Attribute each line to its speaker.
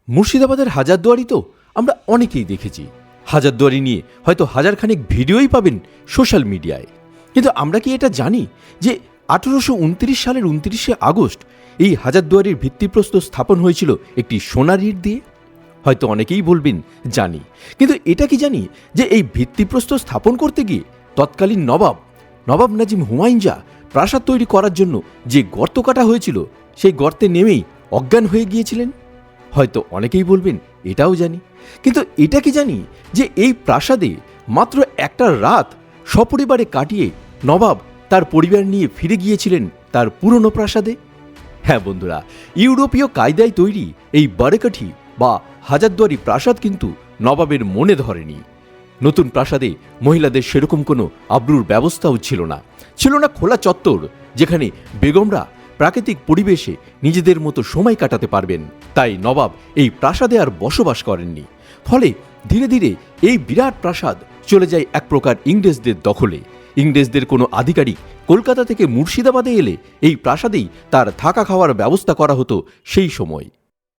Speaker 1: মুর্শিদাবাদের হাজারদুয়ারি তো আমরা অনেকেই দেখেছি। হাজারদুয়ারি নিয়ে হয়তো হাজারখানেক ভিডিওই পাবেন সোশ্যাল মিডিয়ায়। কিন্তু আমরা কি এটা জানি যে 1829 সালের 29শে আগস্ট এই হাজারদুয়ারির ভিত্তিপ্রস্তর স্থাপন হয়েছিল একটি সোনার ইট দিয়ে? হয়তো অনেকেই বলবেন জানি, কিন্তু এটা কি জানি যে এই ভিত্তিপ্রস্তর স্থাপন করতে গিয়ে তৎকালীন নবাব নাজিম হুমায়ুন শাহ প্রাসাদ তৈরি করার জন্য যে গর্ত কাটা হয়েছিল সেই গর্তে নেমেই অজ্ঞান হয়ে গিয়েছিলেন? হয়তো অনেকেই বলবেন এটাও জানি, কিন্তু এটা কি জানি যে এই প্রাসাদে মাত্র একটা রাত সপরিবারে কাটিয়ে নবাব তার পরিবার নিয়ে ফিরে গিয়েছিলেন তার পুরনো প্রাসাদে। হ্যাঁ বন্ধুরা, ইউরোপীয় কায়দায় তৈরি এই বারেকাঠি বা হাজারদুয়ারি প্রাসাদ কিন্তু নবাবের মনে ধরেনি। নতুন প্রাসাদে মহিলাদের সেরকম কোনো আব্রুর ব্যবস্থাও ছিল না খোলা চত্বর যেখানে বেগমরা প্রাকৃতিক পরিবেশে নিজেদের মতো সময় কাটাতে পারবেন। তাই নবাব এই প্রাসাদে আর বসবাস করেননি। ফলে ধীরে ধীরে এই বিরাট প্রাসাদ চলে যায় এক প্রকার ইংরেজদের দখলে। ইংরেজদের কোনো আধিকারিক কলকাতা থেকে মুর্শিদাবাদে এলে এই প্রাসাদেই তার থাকা খাওয়ার ব্যবস্থা করা হতো সেই সময়।